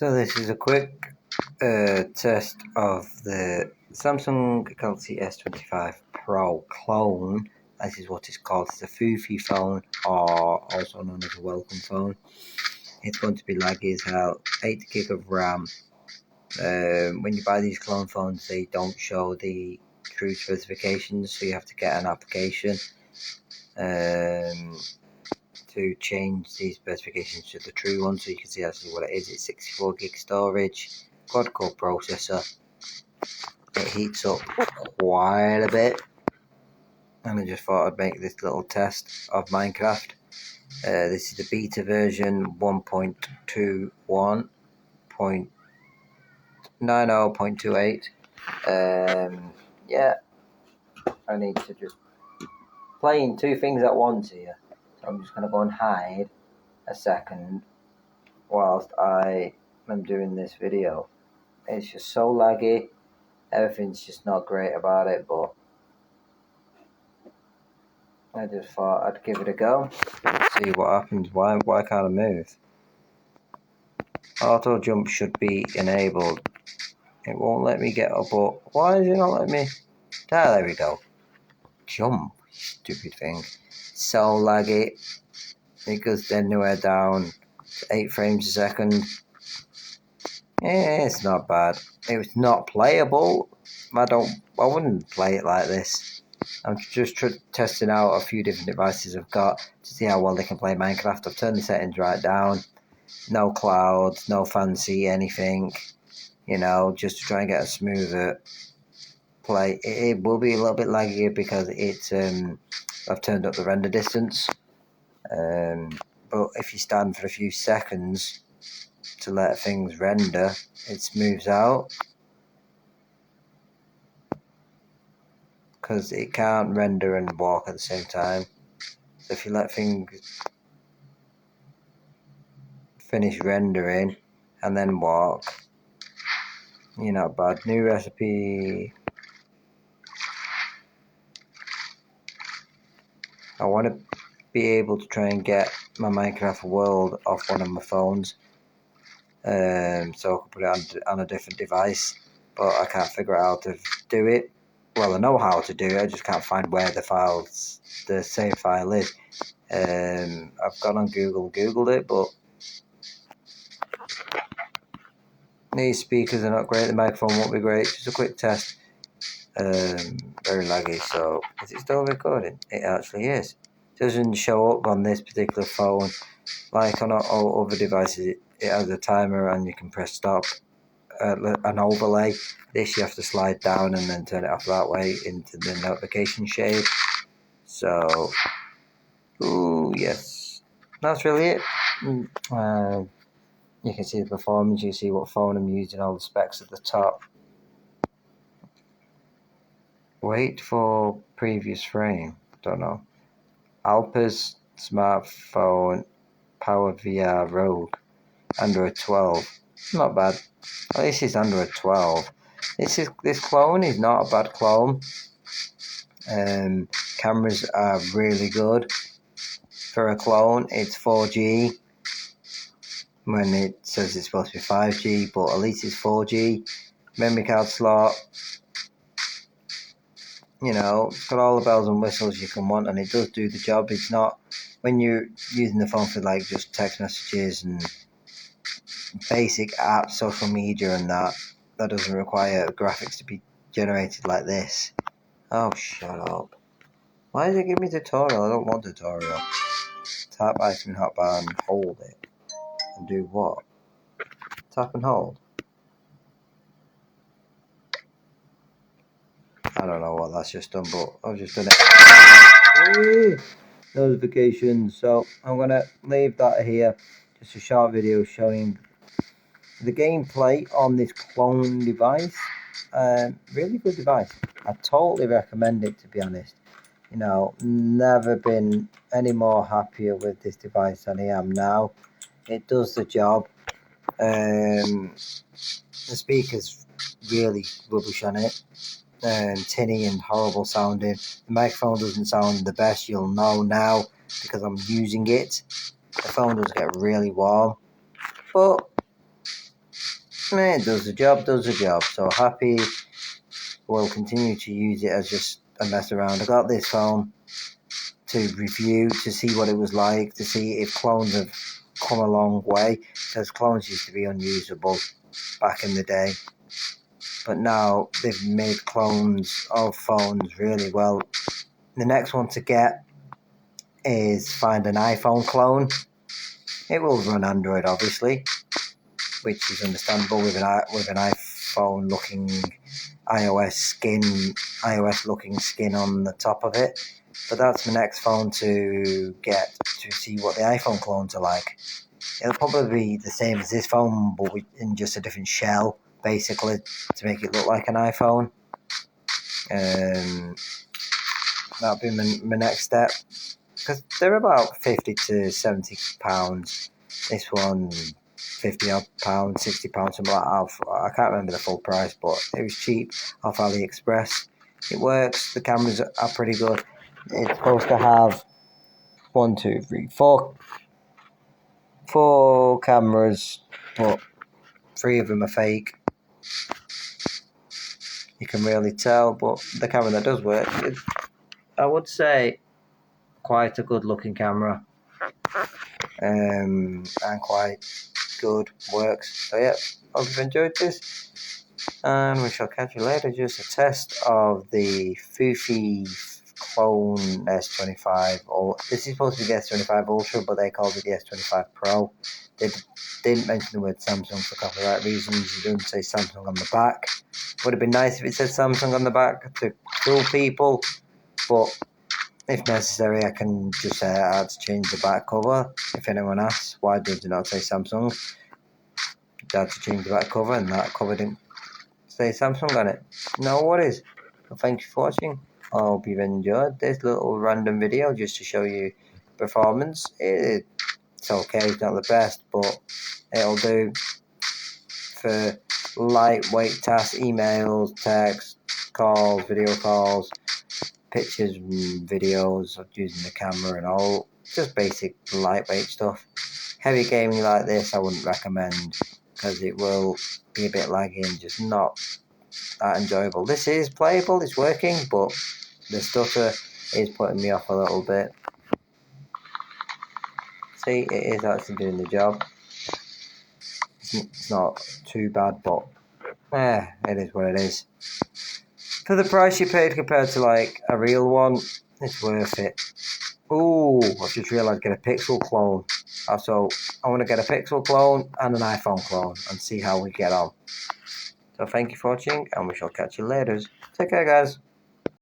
So this is a quick test of the Samsung Galaxy S25 Pro clone. This is what it's called. It's a Fuffi phone, or also known as a welcome phone. It's going to be laggy as hell. 8 gig of RAM. When you buy these clone phones, they don't show the true specifications, so you have to get an application to change these specifications to the true one, so you can see actually what it is. It's 64 gig storage, quad-core processor. It heats up quite a bit, and I just thought I'd make this little test of Minecraft. This is the beta version 1.21.90.28. Yeah, I need to just playing two things at once here, so I'm just going to go and hide a second whilst I am doing this video. It's just so laggy, everything's just not great about it, but I just thought I'd give it a go, see what happens. Why can't I move? Auto jump should be enabled. It won't let me get up, but why is it not letting me? There we go. Jump, stupid thing. So laggy. It goes anywhere down to 8 frames a second. It's not bad. It was not playable. I wouldn't play it like this. I'm just testing out a few different devices I've got to see how well they can play Minecraft. I've turned the settings right down. No clouds, no fancy anything. You know, just to try and get a smoother play. It will be a little bit laggy because it's I've turned up the render distance. But if you stand for a few seconds to let things render, it smooths out, because it can't render and walk at the same time. So if you let things finish rendering and then walk, you're not bad. New recipe. I want to be able to try and get my Minecraft world off one of my phones, so I can put it on a different device, but I can't figure out how to do it. Well, I know how to do it, I just can't find where the save file is. I've gone on Googled it, but these speakers are not great, the microphone won't be great. Just a quick test. Very laggy. So is it still recording? It actually is. It doesn't show up on this particular phone like on all other devices. It has a timer and you can press stop. An overlay. This you have to slide down and then turn it off that way into the notification shade. So, ooh, yes, that's really it. You can see the performance, you can see what phone I'm using, all the specs at the top. Wait for previous frame, don't know. Alpers smartphone, Power VR Rogue, Android 12. Not bad. At least it's Android 12. This clone is not a bad clone. Cameras are really good for a clone. It's 4G when it says it's supposed to be 5G, but at least it's 4G. Memory card slot. You know, it's got all the bells and whistles you can want, and it does do the job. It's not, when you're using the phone for like just text messages and basic apps, social media and that doesn't require graphics to be generated like this. Oh, shut up. Why did it give me tutorial? I don't want tutorial. Tap item hotbar and hold it. And do what? Tap and hold. I don't know what that's just done, but I've just done it. Notifications. So I'm going to leave that here. Just a short video showing the gameplay on this clone device. Really good device. I totally recommend it, to be honest. You know, never been any more happier with this device than I am now. It does the job. The speaker's really rubbish on it. Tinny and horrible sounding. The microphone doesn't sound the best, you'll know now because I'm using it. The phone does get really warm, but it does the job. So happy we'll continue to use it as just a mess around. I got this phone to review, to see what it was like, to see if clones have come a long way, because clones used to be unusable back in the day, but now they've made clones of phones really well. The next one to get is find an iPhone clone. It will run Android, obviously, which is understandable with an iPhone looking iOS looking skin on the top of it. But that's my next phone to get, to see what the iPhone clones are like. It'll probably be the same as this phone, but in just a different shell, basically, to make it look like an iPhone. That'll be my next step, because they're about £50 to £70. This one, £50 odd, £60, something like that. I can't remember the full price, but it was cheap off AliExpress. It works. The cameras are pretty good. It's supposed to have 4 cameras, but 3 of them are fake. You can really tell, but the camera that does work, I would say, quite a good looking camera, and quite good, works. So yeah, hope you've enjoyed this, and we shall catch you later. Just a test of the Fuffi clone S25. This is supposed to be the S25 Ultra, but they called it the S25 Pro. They didn't mention the word Samsung for copyright reasons. It didn't say Samsung on the back. Would have been nice if it said Samsung on the back to fool people, but if necessary, I can just say I had to change the back cover. If anyone asks, why does it not say Samsung? I had to change the back cover, and that cover didn't say Samsung on it. No worries. Well, thank you for watching. I hope you've enjoyed this little random video just to show you performance. It's okay, it's not the best, but it'll do for lightweight tasks, emails, texts, calls, video calls, pictures and videos of using the camera and all, just basic lightweight stuff. Heavy gaming like this I wouldn't recommend, because it will be a bit laggy and just not that enjoyable. This is playable, it's working, but the stutter is putting me off a little bit. See, it is actually doing the job. It's not too bad, but it is what it is. For the price you paid compared to like a real one, it's worth it. Ooh, I've just realised, get a Pixel clone. So I want to get a Pixel clone and an iPhone clone and see how we get on. So thank you for watching, and we shall catch you later. Take care, guys.